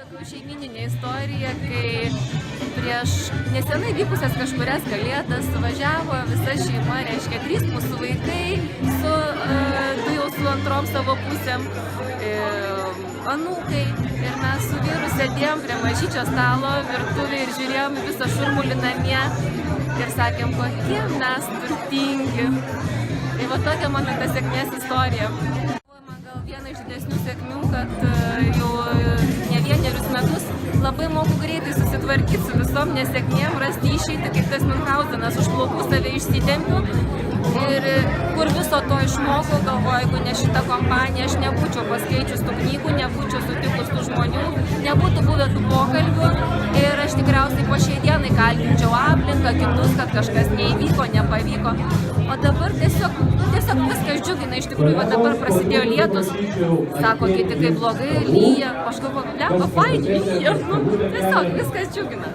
Šeimyninė istorija, kai prieš nesenai vykusias kažkurias kalėdas važiavo visa šeima, reiškia 3 mūsų vaikai, du jau su antrom savo pusėm, anūkai. Ir mes su vyru sėdėjom prie mažyčio stalo virtuvėje ir žiūrėjom visą šurmulį namie ir sakėm, kokie mes turtingi. Tai va tokia mano ta sėkmės istorija. Man gal viena iš didesnių sėkmių, kad jau ne vienerius metus labai moku greitai susitvarkyti su visom nesėkmėm, rasti išeitį, kaip tas Münchhausenas, už plaukų save išsitempiu. Ir kur viso to išmokau, galvoju, jeigu ne šita kompanija, aš nebūčiau paskaičius tų knygų, nebūčiau sutikus tų žmonių, nebūtų buvę tų pokalbių ir aš tikriausiai po šiai dienai kaltinčiau aplinką, kitus, kad kažkas neįvyko, nepavyko. O dabar tiesiog viskas džiugina, iš tikrųjų, va dabar prasidėjo lietus, sako kiti, kaip blogai lyja, aš galvoju, blemba, faini lyja, tiesiog viskas džiugina.